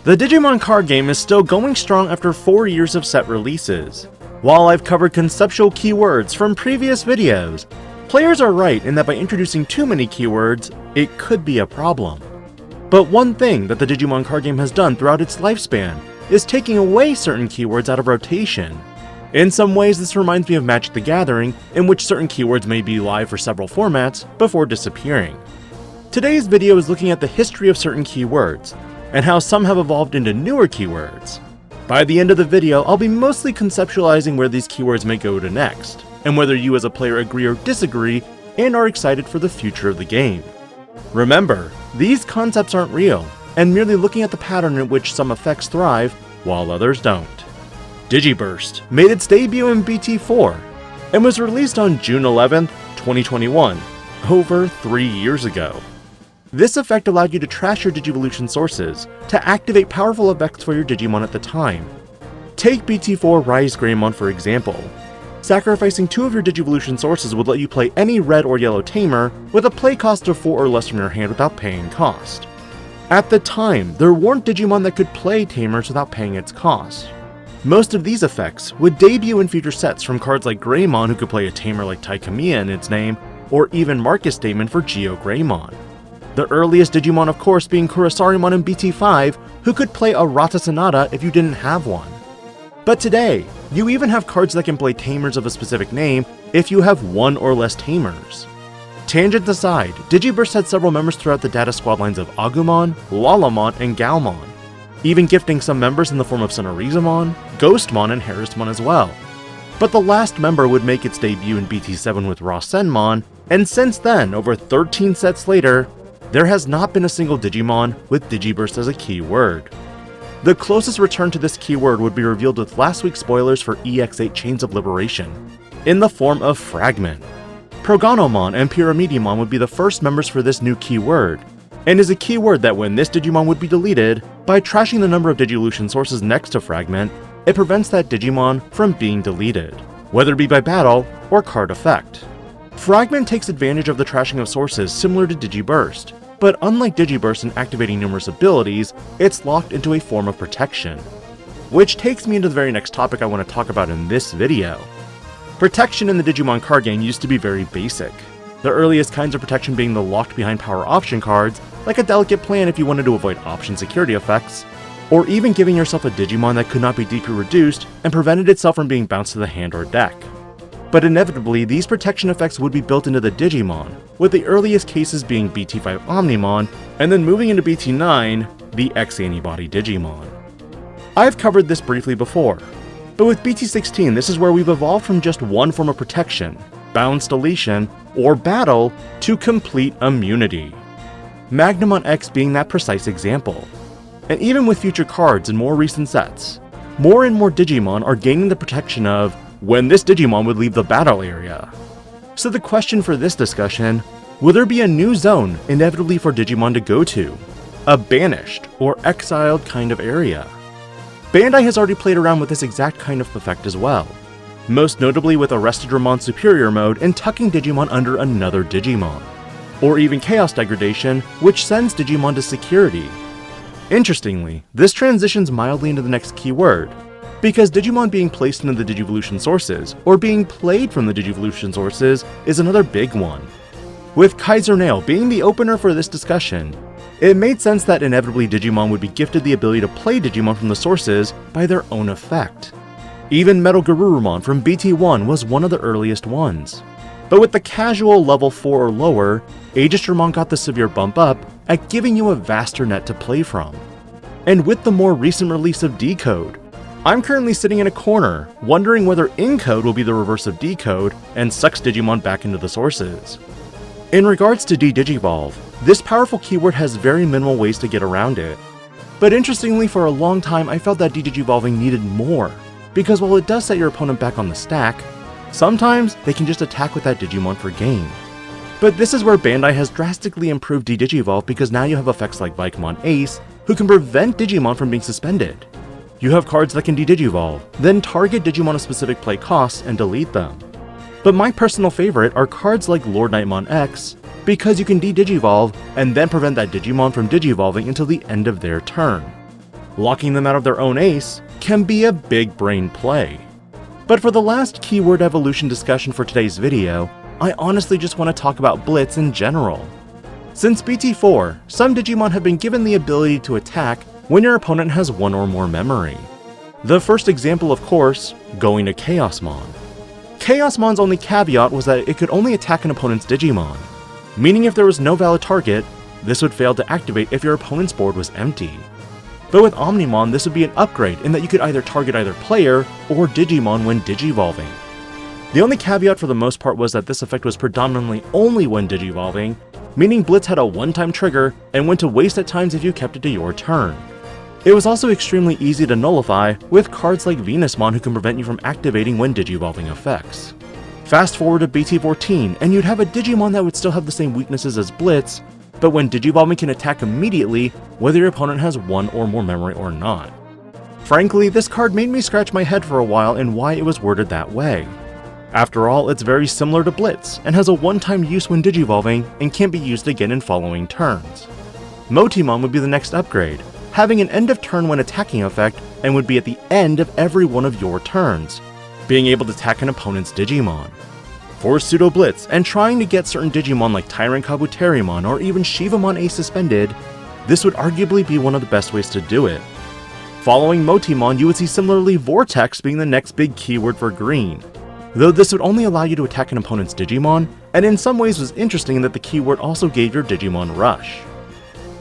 The Digimon card game is still going strong after 4 years of set releases. While I've covered conceptual keywords from previous videos, players are right in that by introducing too many keywords, it could be a problem. But one thing that the Digimon card game has done throughout its lifespan is taking away certain keywords out of rotation. In some ways, this reminds me of Magic the Gathering, in which certain keywords may be live for several formats before disappearing. Today's video is looking at the history of certain keywords, and how some have evolved into newer keywords. By the end of the video, I'll be mostly conceptualizing where these keywords may go to next, and whether you as a player agree or disagree, and are excited for the future of the game. Remember, these concepts aren't real, and merely looking at the pattern in which some effects thrive, while others don't. Digiburst made its debut in BT4, and was released on June 11th, 2021, over 3 years ago. This effect allowed you to trash your Digivolution sources to activate powerful effects for your Digimon at the time. Take BT4 Rise Greymon for example. Sacrificing 2 of your Digivolution sources would let you play any red or yellow tamer with a play cost of 4 or less from your hand without paying cost. At the time, there weren't Digimon that could play tamers without paying its cost. Most of these effects would debut in future sets from cards like Greymon, who could play a tamer like Taikamiya in its name, or even Marcus Damon for Geo Greymon. The earliest Digimon of course being Kurosarimon in BT5, who could play a Rata Sonata if you didn't have one. But today, you even have cards that can play tamers of a specific name if you have 1 or less tamers. Tangent aside, Digiburst had several members throughout the data squad lines of Agumon, Lalamon, and Galmon, even gifting some members in the form of Sonorizumon, Ghostmon, and Harrismon as well. But the last member would make its debut in BT7 with Rasenmon, and since then, over 13 sets later, there has not been a single Digimon with Digiburst as a keyword. The closest return to this keyword would be revealed with last week's spoilers for EX8 Chains of Liberation, in the form of Fragment. Proganomon and Pyramidimon would be the first members for this new keyword, and is a keyword that when this Digimon would be deleted, by trashing the number of Digivolution sources next to Fragment, it prevents that Digimon from being deleted, whether it be by battle or card effect. Fragment takes advantage of the trashing of sources similar to Digiburst, but unlike Digiburst in activating numerous abilities, it's locked into a form of protection. Which takes me into the very next topic I want to talk about in this video. Protection in the Digimon card game used to be very basic, the earliest kinds of protection being the locked behind power option cards, like a delicate plan if you wanted to avoid option security effects, or even giving yourself a Digimon that could not be DP reduced and prevented itself from being bounced to the hand or deck. But inevitably, these protection effects would be built into the Digimon, with the earliest cases being BT5 Omnimon, and then moving into BT9, the x-antibody Digimon. I've covered this briefly before, but with BT16 this is where we've evolved from just one form of protection, balance deletion, or battle, to complete immunity. Magnamon X being that precise example. And even with future cards in more recent sets, more and more Digimon are gaining the protection of when this Digimon would leave the battle area. So the question for this discussion, will there be a new zone inevitably for Digimon to go to? A banished or exiled kind of area? Bandai has already played around with this exact kind of effect as well, most notably with Arrested Ramon Superior Mode and tucking Digimon under another Digimon, or even Chaos Degradation, which sends Digimon to security. Interestingly, this transitions mildly into the next keyword, because Digimon being placed into the Digivolution sources, or being played from the Digivolution sources, is another big one. With Kaiser Nail being the opener for this discussion, it made sense that inevitably Digimon would be gifted the ability to play Digimon from the sources by their own effect. Even Metal Garurumon from BT1 was one of the earliest ones. But with the casual level 4 or lower, Aegisdramon got the severe bump up at giving you a vaster net to play from. And with the more recent release of Decode, I'm currently sitting in a corner, wondering whether Encode will be the reverse of Decode and sucks Digimon back into the sources. In regards to De-Digivolve, this powerful keyword has very minimal ways to get around it. But interestingly, for a long time I felt that De-Digivolving needed more, because while it does set your opponent back on the stack, sometimes they can just attack with that Digimon for gain. But this is where Bandai has drastically improved De-Digivolve, because now you have effects like Vicomon Ace, who can prevent Digimon from being suspended. You have cards that can De-Digivolve, then target Digimon of specific play costs and delete them. But my personal favorite are cards like Lord Nightmon X, because you can De-Digivolve and then prevent that Digimon from Digivolving until the end of their turn. Locking them out of their own ace can be a big brain play. But for the last keyword evolution discussion for today's video, I honestly just want to talk about Blitz in general. Since BT4, some Digimon have been given the ability to attack when your opponent has one or more memory. The first example, of course, going to Chaosmon. Chaosmon's only caveat was that it could only attack an opponent's Digimon, meaning if there was no valid target, this would fail to activate if your opponent's board was empty. But with Omnimon, this would be an upgrade in that you could either target either player or Digimon when digivolving. The only caveat for the most part was that this effect was predominantly only when digivolving, meaning Blitz had a one-time trigger and went to waste at times if you kept it to your turn. It was also extremely easy to nullify with cards like Venusmon who can prevent you from activating when digivolving effects. Fast forward to BT14 and you'd have a Digimon that would still have the same weaknesses as Blitz, but when digivolving can attack immediately whether your opponent has one or more memory or not. Frankly, this card made me scratch my head for a while in why it was worded that way. After all, it's very similar to Blitz, and has a one-time use when digivolving, and can't be used again in following turns. Motimon would be the next upgrade, having an end of turn when attacking effect, and would be at the end of every one of your turns, being able to attack an opponent's Digimon. For Pseudo Blitz, and trying to get certain Digimon like Tyrant Kabuterimon or even Shivamon Ace suspended, this would arguably be one of the best ways to do it. Following Motimon, you would see similarly Vortex being the next big keyword for green, though this would only allow you to attack an opponent's Digimon, and in some ways was interesting in that the keyword also gave your Digimon Rush.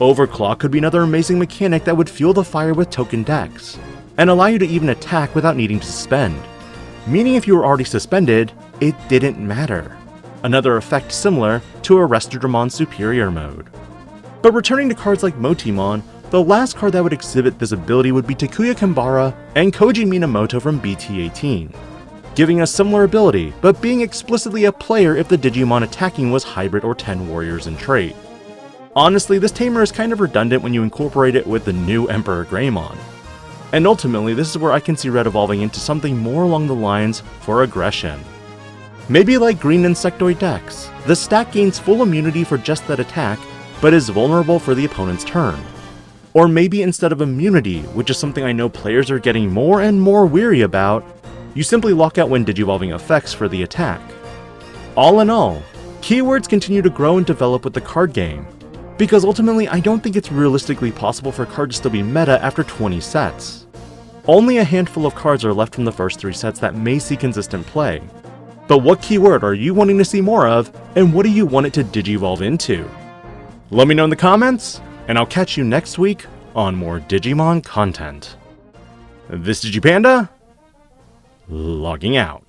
Overclock could be another amazing mechanic that would fuel the fire with token decks, and allow you to even attack without needing to suspend, meaning if you were already suspended, it didn't matter. Another effect similar to Arrestodramon Superior mode. But returning to cards like Motimon, the last card that would exhibit this ability would be Takuya Kambara and Koji Minamoto from BT18. Giving a similar ability, but being explicitly a player if the Digimon attacking was hybrid or 10 warriors in trait. Honestly, this tamer is kind of redundant when you incorporate it with the new Emperor Greymon. And ultimately, this is where I can see Red evolving into something more along the lines for aggression. Maybe like Green Insectoid decks, the stack gains full immunity for just that attack, but is vulnerable for the opponent's turn. Or maybe instead of immunity, which is something I know players are getting more and more weary about, you simply lock out when digivolving effects for the attack. All in all, keywords continue to grow and develop with the card game, because ultimately I don't think it's realistically possible for a card to still be meta after 20 sets. Only a handful of cards are left from the first 3 sets that may see consistent play. But what keyword are you wanting to see more of, and what do you want it to digivolve into? Let me know in the comments, and I'll catch you next week on more Digimon content. This DIGI-PANDA, logging out.